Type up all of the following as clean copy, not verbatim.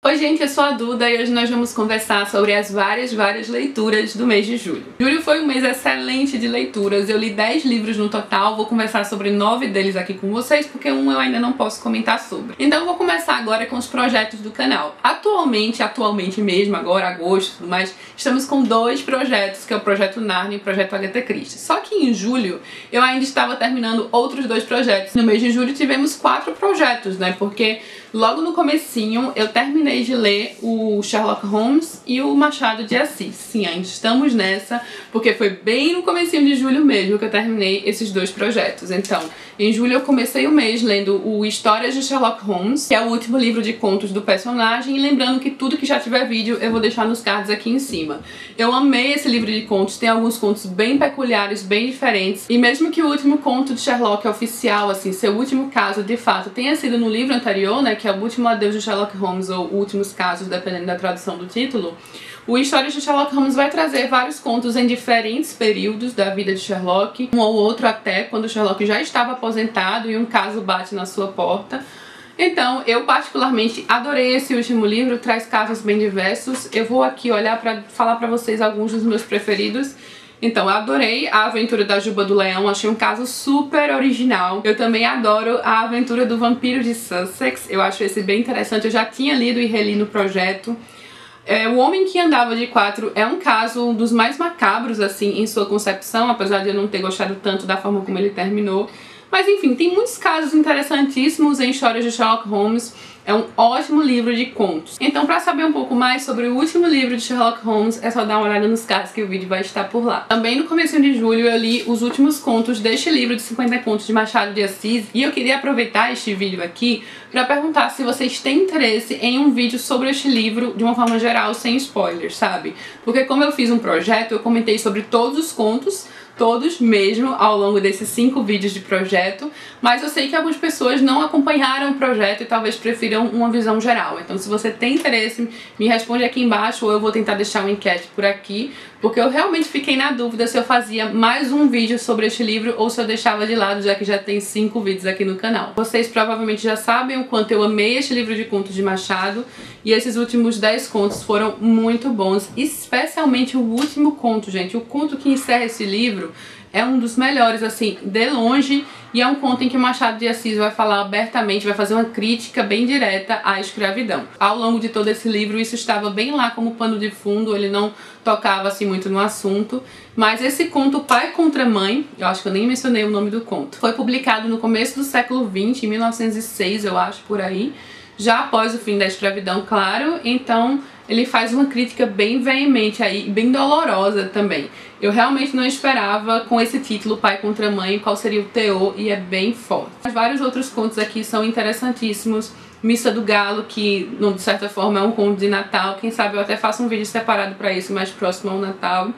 Oi gente, eu sou a Duda e hoje nós vamos conversar sobre as várias leituras do mês de julho. Julho foi um mês excelente de leituras, eu li 10 livros no total, vou conversar sobre 9 deles aqui com vocês, porque um eu ainda não posso comentar sobre. Então eu vou começar agora com os projetos do canal. Atualmente mesmo, agora, agosto e tudo mais, estamos com 2 projetos, que é o Projeto Narnia e o Projeto Agatha Christie. Só que em julho eu ainda estava terminando outros 2 projetos. No mês de julho tivemos 4 projetos, né, porque logo no comecinho eu terminei de ler o Sherlock Holmes e o Machado de Assis. Sim, ainda estamos nessa, porque foi bem no comecinho de julho mesmo que eu terminei esses 2 projetos. Então, em julho eu comecei o mês lendo o Histórias de Sherlock Holmes, que é o último livro de contos do personagem, e lembrando que tudo que já tiver vídeo eu vou deixar nos cards aqui em cima. Eu amei esse livro de contos, tem alguns contos bem peculiares, bem diferentes, e mesmo que o último conto de Sherlock oficial, assim, seu último caso de fato tenha sido no livro anterior, né, que é o último adeus de Sherlock Holmes ou Últimos Casos, dependendo da tradução do título, o Histórias de Sherlock Holmes vai trazer vários contos em diferentes períodos da vida de Sherlock, um ou outro até quando Sherlock já estava aposentado e um caso bate na sua porta. Então, eu particularmente adorei esse último livro, traz casos bem diversos. Eu vou aqui olhar para falar para vocês alguns dos meus preferidos. Então, eu adorei a aventura da Juba do Leão, achei um caso super original. Eu também adoro a aventura do Vampiro de Sussex, eu acho esse bem interessante, eu já tinha lido e reli no projeto. O Homem que Andava de Quatro é um caso um dos mais macabros, assim, em sua concepção, apesar de eu não ter gostado tanto da forma como ele terminou. Mas enfim, tem muitos casos interessantíssimos em Histórias de Sherlock Holmes. É um ótimo livro de contos. Então, para saber um pouco mais sobre o último livro de Sherlock Holmes, é só dar uma olhada nos cards que o vídeo vai estar por lá. Também no começo de julho eu li os últimos contos deste livro de 50 contos de Machado de Assis, e eu queria aproveitar este vídeo aqui para perguntar se vocês têm interesse em um vídeo sobre este livro de uma forma geral, sem spoilers, sabe? Porque como eu fiz um projeto, eu comentei sobre todos os contos, todos mesmo, ao longo desses 5 vídeos de projeto, mas eu sei que algumas pessoas não acompanharam o projeto e talvez prefiram uma visão geral. Então, se você tem interesse, me responde aqui embaixo, ou eu vou tentar deixar uma enquete por aqui, porque eu realmente fiquei na dúvida se eu fazia mais um vídeo sobre este livro ou se eu deixava de lado, já que já tem 5 vídeos aqui no canal. Vocês provavelmente já sabem o quanto eu amei este livro de contos de Machado, e esses últimos 10 contos foram muito bons, especialmente o último conto, gente. O conto que encerra esse livro é um dos melhores, assim, de longe, e é um conto em que Machado de Assis vai falar abertamente, vai fazer uma crítica bem direta à escravidão. Ao longo de todo esse livro, isso estava bem lá como pano de fundo, ele não tocava assim muito no assunto, mas esse conto Pai contra Mãe, eu acho que eu nem mencionei o nome do conto, foi publicado no começo do século XX, em 1906, eu acho, por aí, já após o fim da escravidão, claro. Então ele faz uma crítica bem veemente aí, bem dolorosa também. Eu realmente não esperava com esse título, Pai contra Mãe, qual seria o teor, e é bem forte. Mas vários outros contos aqui são interessantíssimos. Missa do Galo, que de certa forma é um conto de Natal, quem sabe eu até faço um vídeo separado para isso, mais próximo ao Natal.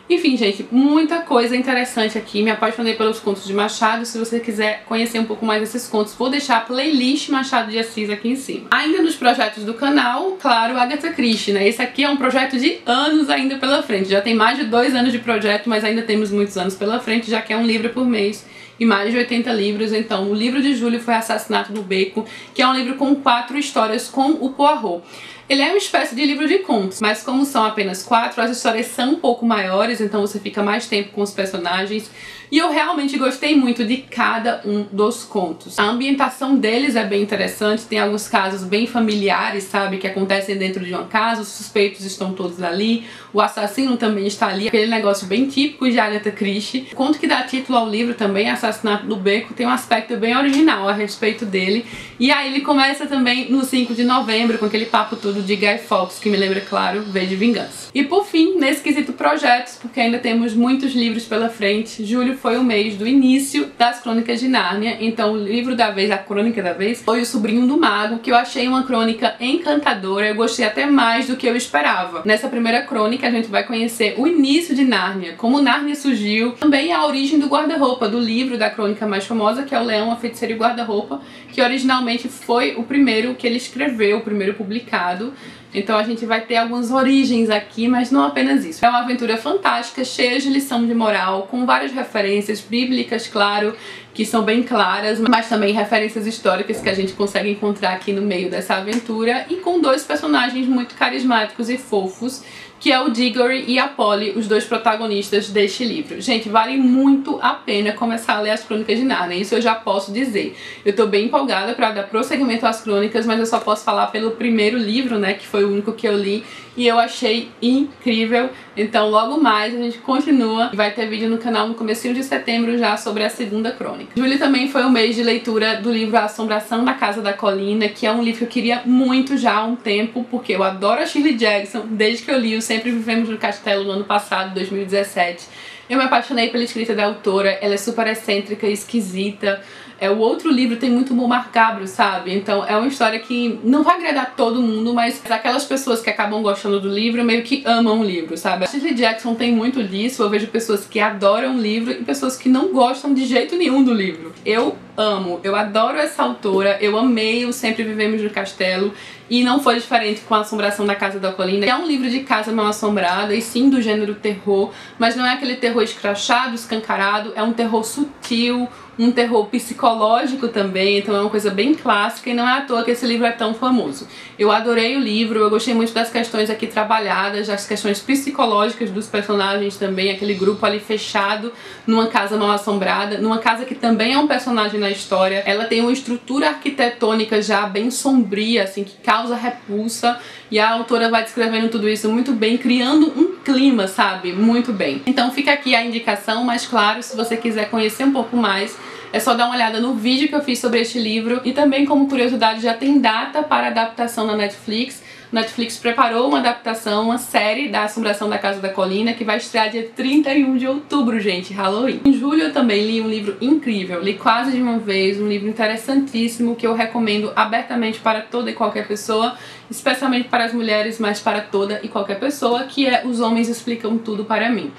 Enfim, gente, muita coisa interessante aqui. Me apaixonei pelos contos de Machado. Se você quiser conhecer um pouco mais desses contos, vou deixar a playlist Machado de Assis aqui em cima. Ainda nos projetos do canal, claro, Agatha Christie, né? Esse aqui é um projeto de anos ainda pela frente. Já tem mais de 2 anos de projeto, mas ainda temos muitos anos pela frente, já que é um livro por mês e mais de 80 livros. Então, o livro de julho foi Assassinato no Beco, que é um livro com 4 histórias com o Poirot. Ele é uma espécie de livro de contos, mas como são apenas 4, as histórias são um pouco maiores, então você fica mais tempo com os personagens. E eu realmente gostei muito de cada um dos contos. A ambientação deles é bem interessante, tem alguns casos bem familiares, sabe, que acontecem dentro de uma casa, os suspeitos estão todos ali, o assassino também está ali, aquele negócio bem típico de Agatha Christie. O conto que dá título ao livro também, Assassinato no Beco, tem um aspecto bem original a respeito dele. E aí ele começa também no 5 de novembro, com aquele papo todo de Guy Fawkes, que me lembra, claro, V de Vingança. E por fim, nesse quesito projetos, porque ainda temos muitos livros pela frente, julho foi o mês do início das Crônicas de Nárnia. Então o livro da vez, a crônica da vez, foi O Sobrinho do Mago, que eu achei uma crônica encantadora, eu gostei até mais do que eu esperava. Nessa primeira crônica a gente vai conhecer o início de Nárnia, como Nárnia surgiu, também a origem do guarda-roupa, do livro da crônica mais famosa, que é O Leão, a Feiticeira e o Guarda-Roupa, que originalmente foi o primeiro que ele escreveu, o primeiro publicado. Então a gente vai ter algumas origens aqui, mas não apenas isso. É uma aventura fantástica, cheia de lição de moral, com várias referências bíblicas, claro, que são bem claras, mas também referências históricas que a gente consegue encontrar aqui no meio dessa aventura, e com dois personagens muito carismáticos e fofos, que é o Diggory e a Polly, os dois protagonistas deste livro. Gente, vale muito a pena começar a ler as Crônicas de Nárnia, isso eu já posso dizer. Eu tô bem empolgada pra dar prosseguimento às crônicas, mas eu só posso falar pelo primeiro livro, né, que foi o único que eu li, e eu achei incrível. Então logo mais a gente continua e vai ter vídeo no canal no comecinho de setembro já sobre a segunda crônica. Julho também foi um mês de leitura do livro A Assombração da Casa da Colina, que é um livro que eu queria muito já há um tempo, porque eu adoro a Shirley Jackson, desde que eu li o Sempre Vivemos no Castelo no ano passado, 2017. Eu me apaixonei pela escrita da autora, ela é super excêntrica e esquisita. O outro livro tem muito humor macabro, sabe? Então é uma história que não vai agradar todo mundo, mas aquelas pessoas que acabam gostando do livro meio que amam o livro, sabe? A Shirley Jackson tem muito disso, eu vejo pessoas que adoram o livro e pessoas que não gostam de jeito nenhum do livro. Eu amo, eu adoro essa autora, eu amei o Sempre Vivemos no Castelo, e não foi diferente com A Assombração da Casa da Colina. É um livro de casa mal assombrada e sim do gênero terror, mas não é aquele terror escrachado, escancarado, é um terror sutil, um terror psicológico também, então é uma coisa bem clássica, e não é à toa que esse livro é tão famoso. Eu adorei o livro, eu gostei muito das questões aqui trabalhadas, das questões psicológicas dos personagens também, aquele grupo ali fechado numa casa mal assombrada, numa casa que também é um personagem na história. Ela tem uma estrutura arquitetônica já bem sombria, assim, que causa repulsa, e a autora vai descrevendo tudo isso muito bem, criando um clima, sabe? Muito bem. Então fica aqui a indicação, mas claro, se você quiser conhecer um pouco mais, é só dar uma olhada no vídeo que eu fiz sobre este livro, e também, como curiosidade, já tem data para adaptação na Netflix. Netflix preparou uma adaptação, uma série da Assombração da Casa da Colina, que vai estrear dia 31 de outubro, gente, Halloween. Em julho eu também li um livro incrível, li quase de uma vez, um livro interessantíssimo que eu recomendo abertamente para toda e qualquer pessoa, especialmente para as mulheres, mas para toda e qualquer pessoa, que é Os Homens Explicam Tudo para Mim.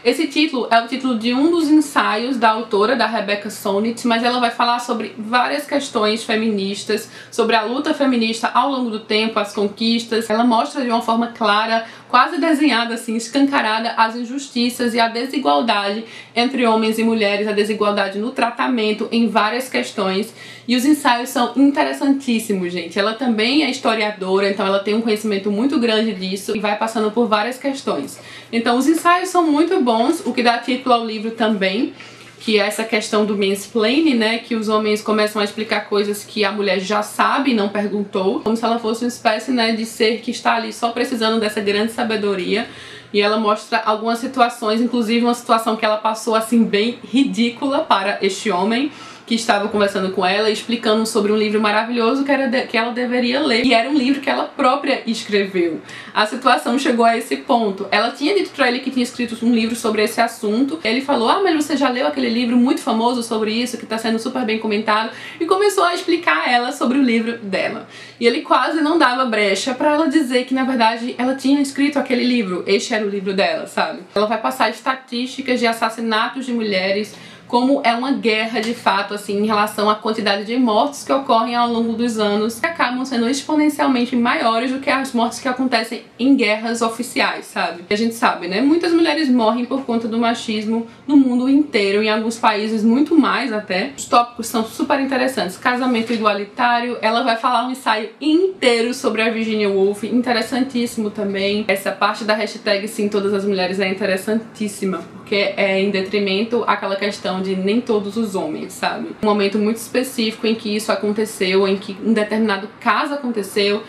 Esse título é o título de um dos ensaios da autora, da Rebecca Solnit, mas ela vai falar sobre várias questões feministas, sobre a luta feminista ao longo do tempo, as conquistas. Ela mostra de uma forma clara, quase desenhada assim, escancarada, as injustiças e a desigualdade entre homens e mulheres, a desigualdade no tratamento em várias questões. E os ensaios são interessantíssimos, gente. Ela também é historiadora, então ela tem um conhecimento muito grande disso e vai passando por várias questões. Então os ensaios são muito bons, o que dá título ao livro também, que é essa questão do mansplaining, né, que os homens começam a explicar coisas que a mulher já sabe e não perguntou, como se ela fosse uma espécie, né, de ser que está ali só precisando dessa grande sabedoria. E ela mostra algumas situações, inclusive uma situação que ela passou assim bem ridícula para este homem, que estava conversando com ela, explicando sobre um livro maravilhoso que ela deveria ler. E era um livro que ela própria escreveu. A situação chegou a esse ponto. Ela tinha dito pra ele que tinha escrito um livro sobre esse assunto. Ele falou, ah, mas você já leu aquele livro muito famoso sobre isso, que tá sendo super bem comentado? E começou a explicar a ela sobre o livro dela. E ele quase não dava brecha pra ela dizer que, na verdade, ela tinha escrito aquele livro. Este era o livro dela, sabe? Ela vai passar estatísticas de assassinatos de mulheres, como é uma guerra de fato, assim, em relação à quantidade de mortes que ocorrem ao longo dos anos, que acabam sendo exponencialmente maiores do que as mortes que acontecem em guerras oficiais, sabe? E a gente sabe, né? Muitas mulheres morrem por conta do machismo no mundo inteiro, em alguns países muito mais até. Os tópicos são super interessantes. Casamento igualitário, ela vai falar um ensaio inteiro sobre a Virginia Woolf, interessantíssimo também. Essa parte da hashtag Sim Todas as Mulheres é interessantíssima, porque é em detrimento àquela questão de nem todos os homens, sabe? Um momento muito específico em que isso aconteceu, em que um determinado caso aconteceu,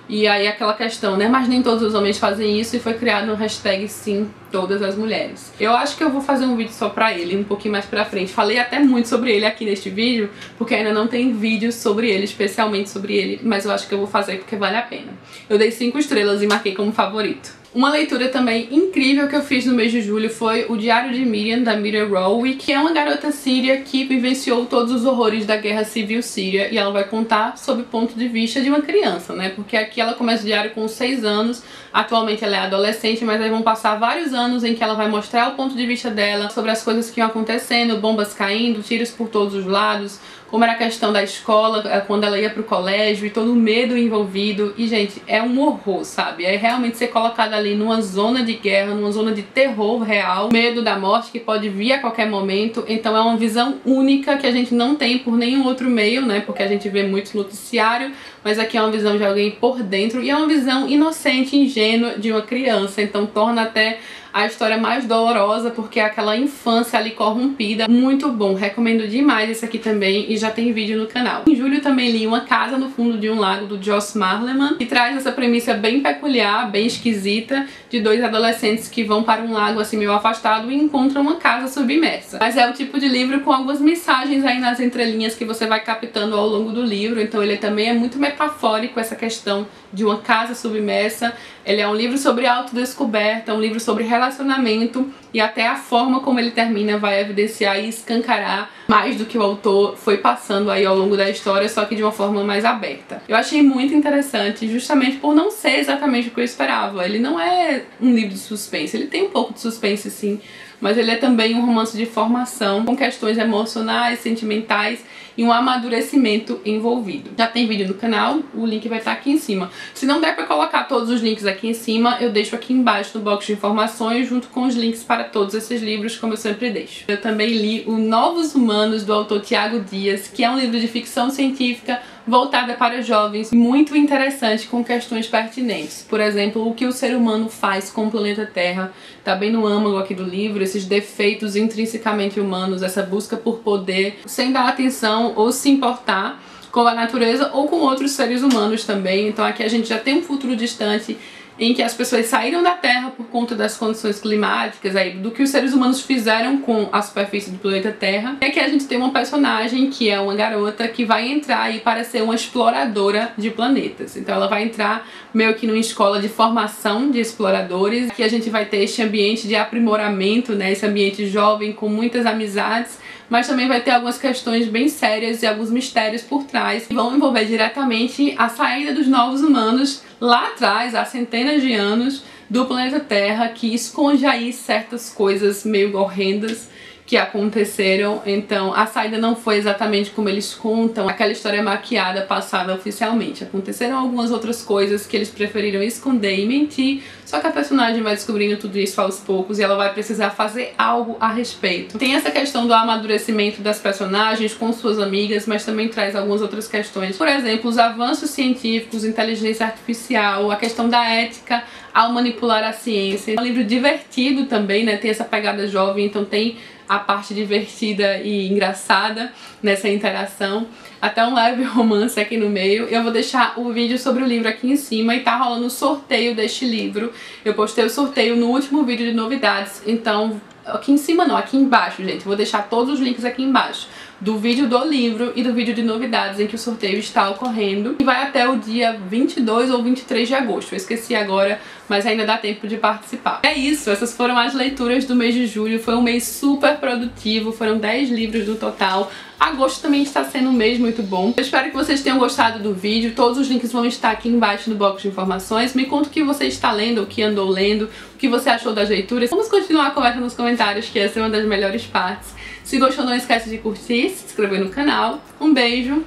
e aí aquela questão, né? Mas nem todos os homens fazem isso, e foi criado um hashtag Sim Todas as Mulheres. Eu acho que eu vou fazer um vídeo só pra ele, um pouquinho mais pra frente. Falei até muito sobre ele aqui neste vídeo, porque ainda não tem vídeo sobre ele, especialmente sobre ele, mas eu acho que eu vou fazer porque vale a pena. Eu dei 5 estrelas e marquei como favorito. Uma leitura também incrível que eu fiz no mês de julho foi O Diário de Miriam, da Miriam Rowe, que é uma garota síria que vivenciou todos os horrores da guerra civil síria, e ela vai contar sob o ponto de vista de uma criança, né? Porque aqui ela começa o diário com 6 anos, atualmente ela é adolescente, mas aí vão passar vários anos em que ela vai mostrar o ponto de vista dela sobre as coisas que iam acontecendo, bombas caindo, tiros por todos os lados, como era a questão da escola, quando ela ia pro colégio e todo o medo envolvido. E, gente, é um horror, sabe? É realmente ser colocada ali numa zona de guerra, numa zona de terror real, medo da morte que pode vir a qualquer momento. Então é uma visão única que a gente não tem por nenhum outro meio, né? Porque a gente vê muito noticiário, mas aqui é uma visão de alguém por dentro e é uma visão inocente, ingênua de uma criança. Então torna até a história mais dolorosa, porque é aquela infância ali corrompida. Muito bom, recomendo demais esse aqui também e já tem vídeo no canal. Em julho também li Uma Casa no Fundo de um Lago, do Joss Malerman, que traz essa premissa bem peculiar, bem esquisita, de dois adolescentes que vão para um lago assim meio afastado e encontram uma casa submersa. Mas é o tipo de livro com algumas mensagens aí nas entrelinhas que você vai captando ao longo do livro, então ele também é muito metafórico, essa questão de uma casa submersa. Ele é um livro sobre autodescoberta, um livro sobre relacionamento, e até a forma como ele termina vai evidenciar e escancarar mais do que o autor foi passando aí ao longo da história, só que de uma forma mais aberta. Eu achei muito interessante, justamente por não ser exatamente o que eu esperava. Ele não é um livro de suspense, ele tem um pouco de suspense sim, mas ele é também um romance de formação, com questões emocionais, sentimentais e um amadurecimento envolvido. Já tem vídeo no canal, o link vai estar aqui em cima. Se não der pra colocar todos os links aqui em cima, eu deixo aqui embaixo no box de informações, junto com os links para todos esses livros, como eu sempre deixo. Eu também li o Novos Humanos, do autor Tiago Dias, que é um livro de ficção científica voltada para jovens, muito interessante, com questões pertinentes. Por exemplo, o que o ser humano faz com o planeta Terra, tá bem no âmago aqui do livro, esses defeitos intrinsecamente humanos, essa busca por poder, sem dar atenção ou se importar com a natureza ou com outros seres humanos também. Então aqui a gente já tem um futuro distante em que as pessoas saíram da Terra por conta das condições climáticas, aí, do que os seres humanos fizeram com a superfície do planeta Terra. E aqui a gente tem uma personagem que é uma garota que vai entrar aí para ser uma exploradora de planetas. Então ela vai entrar meio que numa escola de formação de exploradores. Aqui a gente vai ter este ambiente de aprimoramento, né, esse ambiente jovem com muitas amizades, mas também vai ter algumas questões bem sérias e alguns mistérios por trás que vão envolver diretamente a saída dos novos humanos lá atrás, há centenas de anos, do planeta Terra, que esconde aí certas coisas meio horrendas que aconteceram. Então a saída não foi exatamente como eles contam, aquela história maquiada passada oficialmente. Aconteceram algumas outras coisas que eles preferiram esconder e mentir, só que a personagem vai descobrindo tudo isso aos poucos e ela vai precisar fazer algo a respeito. Tem essa questão do amadurecimento das personagens com suas amigas, mas também traz algumas outras questões. Por exemplo, os avanços científicos, inteligência artificial, a questão da ética ao manipular a ciência. É um livro divertido também, né? Tem essa pegada jovem, então tem a parte divertida e engraçada nessa interação, até um leve romance aqui no meio. Eu vou deixar o vídeo sobre o livro aqui em cima e tá rolando o sorteio deste livro. Eu postei o sorteio no último vídeo de novidades, então aqui em cima não, aqui embaixo, gente. Vou deixar todos os links aqui embaixo do vídeo do livro e do vídeo de novidades em que o sorteio está ocorrendo, e vai até o dia 22 ou 23 de agosto. Eu esqueci agora, mas ainda dá tempo de participar. É isso, essas foram as leituras do mês de julho. Foi um mês super produtivo, foram 10 livros no total. Agosto também está sendo um mês muito bom. Eu espero que vocês tenham gostado do vídeo. Todos os links vão estar aqui embaixo no box de informações. Me conta o que você está lendo, o que andou lendo, o que você achou das leituras. Vamos continuar a conversa nos comentários, que essa é uma das melhores partes. Se gostou, não esquece de curtir, se inscrever no canal. Um beijo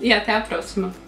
e até a próxima.